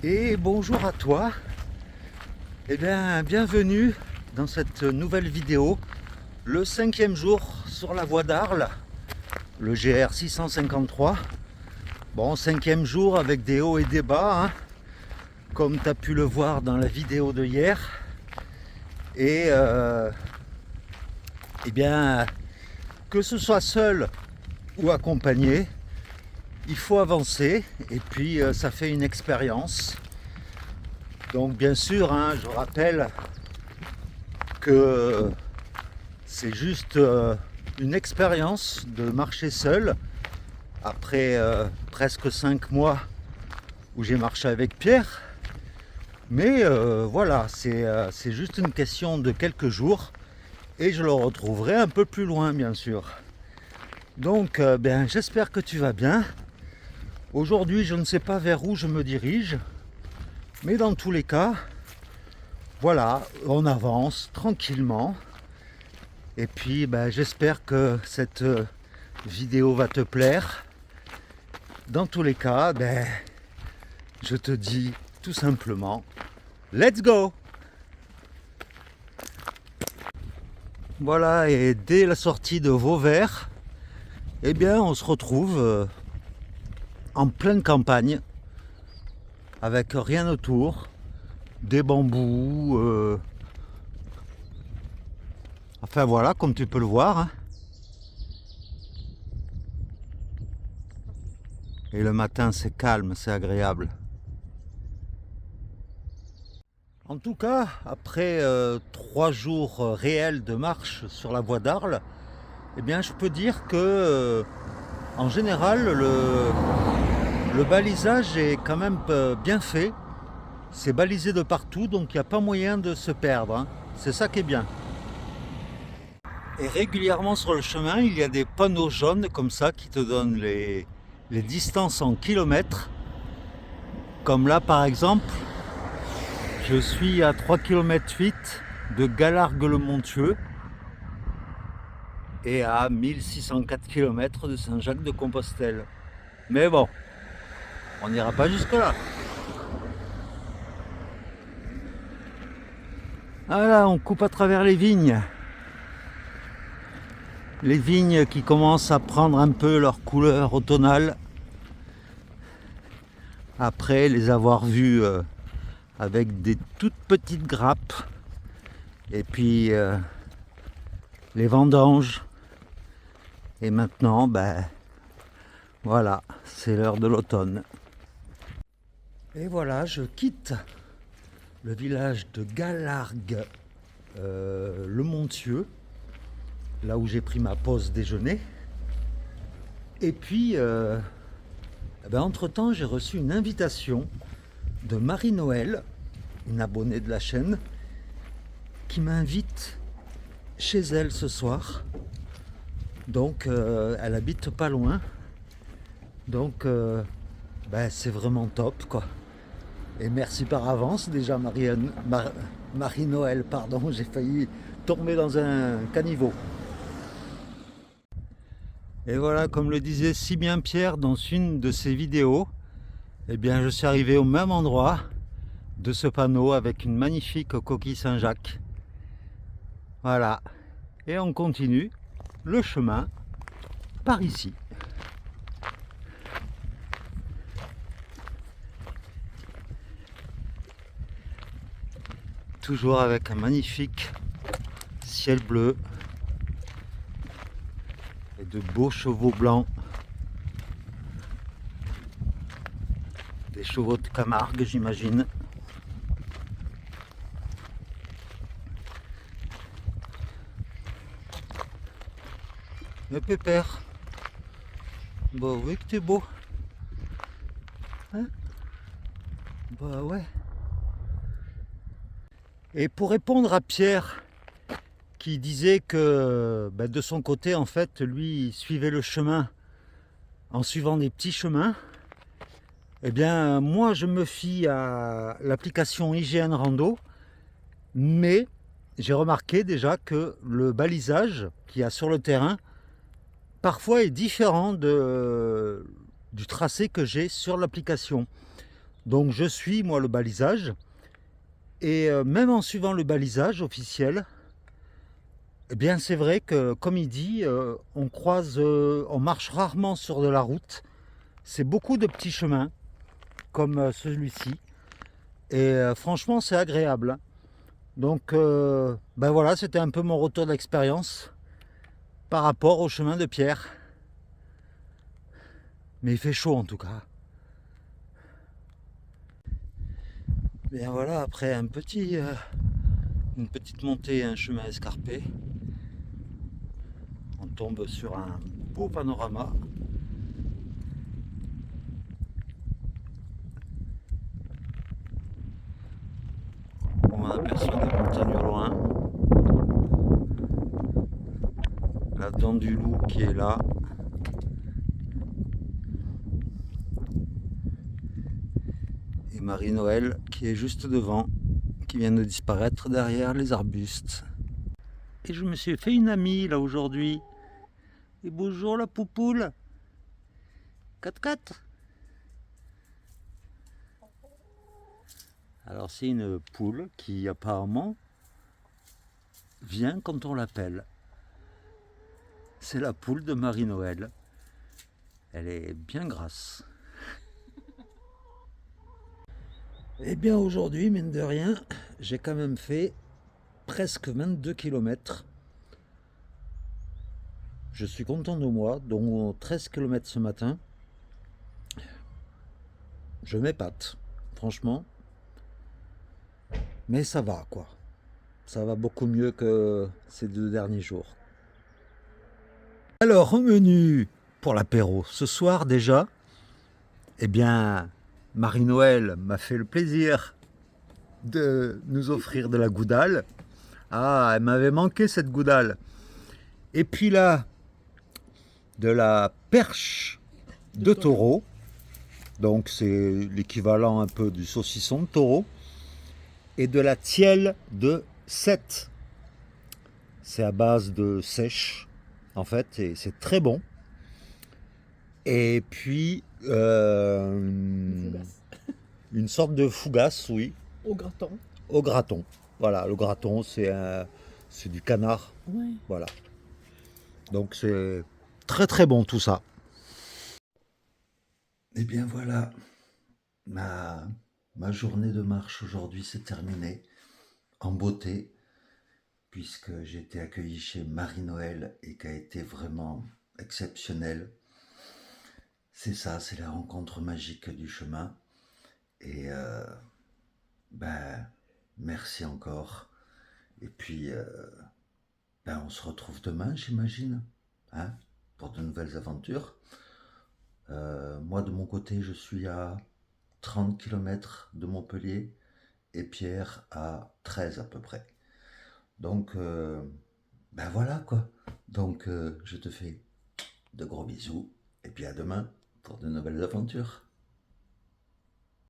Et bonjour à toi. Eh bien, bienvenue dans cette nouvelle vidéo, le 5e jour sur la voie d'Arles, le GR 653. Bon, 5e jour avec des hauts et des bas, hein, comme tu as pu le voir dans la vidéo de hier. Et eh bien, que ce soit seul ou accompagné, il faut avancer et puis ça fait une expérience. Donc bien sûr, hein, je rappelle que c'est juste une expérience de marcher seul après presque 5 mois où j'ai marché avec Pierre. Mais voilà, c'est juste une question de quelques jours et je le retrouverai un peu plus loin, bien sûr. Donc ben, j'espère que tu vas bien. Aujourd'hui, je ne sais pas vers où je me dirige, mais dans tous les cas, voilà, on avance tranquillement. Et puis ben, j'espère que cette vidéo va te plaire. Dans tous les cas, ben, je te dis tout simplement, let's go! Voilà, et dès la sortie de Vauvert, eh bien, on se retrouve en pleine campagne, avec rien autour, des bambous, enfin voilà, comme tu peux le voir. Hein. Et le matin, c'est calme, c'est agréable. En tout cas, après 3 jours réels de marche sur la voie d'Arles, eh bien, je peux dire que, en général, le balisage est quand même bien fait. C'est balisé de partout, donc il n'y a pas moyen de se perdre. Hein. C'est ça qui est bien. Et régulièrement sur le chemin, il y a des panneaux jaunes comme ça qui te donnent les distances en kilomètres. Comme là, par exemple, je suis à 3,8 km de Galargues-le-Montieux et à 1604 km de Saint-Jacques-de-Compostelle. Mais bon, on n'ira pas jusque-là. Voilà, on coupe à travers les vignes. Les vignes qui commencent à prendre un peu leur couleur automnale après les avoir vues avec des toutes petites grappes. Et puis les vendanges. Et maintenant, ben voilà, c'est l'heure de l'automne. Et voilà, je quitte le village de Galargues, le Montieux, là où j'ai pris ma pause déjeuner. Et puis, entre-temps, j'ai reçu une invitation de Marie-Noël, une abonnée de la chaîne, qui m'invite chez elle ce soir. Donc, elle habite pas loin. Donc, c'est vraiment top, quoi. Et merci par avance déjà Marie-Noël, pardon, j'ai failli tomber dans un caniveau. Et voilà, comme le disait si bien Pierre dans une de ses vidéos, eh bien je suis arrivé au même endroit de ce panneau avec une magnifique coquille Saint-Jacques. Voilà. Et on continue le chemin par ici. Toujours avec un magnifique ciel bleu et de beaux chevaux blancs. Des chevaux de Camargue, j'imagine. Le pépère. Bah oui que t'es beau. Hein? Bah ouais. Et pour répondre à Pierre, qui disait que de son côté, en fait, lui, il suivait le chemin en suivant des petits chemins, eh bien, moi, je me fie à l'application IGN Rando, mais j'ai remarqué déjà que le balisage qu'il y a sur le terrain, parfois est différent du tracé que j'ai sur l'application. Donc je suis moi le balisage. Et même en suivant le balisage officiel, eh bien c'est vrai que comme il dit, on marche rarement sur de la route. C'est beaucoup de petits chemins comme celui-ci. Et franchement c'est agréable. Donc ben voilà, c'était un peu mon retour d'expérience par rapport au chemin de pierre. Mais il fait chaud en tout cas. Bien voilà, après une petite montée, un chemin escarpé, on tombe sur un beau panorama. On aperçoit des montagnes au loin. La dent du loup qui est là. Et Marie-Noël qui est juste devant, qui vient de disparaître derrière les arbustes. Et je me suis fait une amie là aujourd'hui. Et bonjour la poupoule. 4-4. Alors c'est une poule qui apparemment vient quand on l'appelle. C'est la poule de Marie-Noël. Elle est bien grasse. Eh bien aujourd'hui, mine de rien, j'ai quand même fait presque 22 km. Je suis content de moi, dont 13 km ce matin. Je m'épate, franchement. Mais ça va quoi. Ça va beaucoup mieux que ces 2 derniers jours. Alors, au menu pour l'apéro, ce soir déjà, eh bien, Marie-Noël m'a fait le plaisir de nous offrir de la goudale. Ah, elle m'avait manqué cette goudale. Et puis là, de la perche de taureau. Donc c'est l'équivalent un peu du saucisson de taureau. Et de la tielle de 7. C'est à base de sèche, en fait, et c'est très bon. Et puis une sorte de fougasse, oui. Au gratin. Au graton. Voilà, le graton, c'est du canard. Ouais. Voilà. Donc c'est très très bon tout ça. Et bien voilà, ma journée de marche aujourd'hui s'est terminée en beauté, puisque j'ai été accueilli chez Marie-Noël et qui a été vraiment exceptionnelle. C'est ça, c'est la rencontre magique du chemin. Et ben, merci encore. Et puis, ben, on se retrouve demain, j'imagine, hein, pour de nouvelles aventures. Moi, de mon côté, je suis à 30 km de Montpellier et Pierre à 13 à peu près. Donc, ben voilà quoi. Donc, je te fais de gros bisous et puis à demain pour de nouvelles aventures.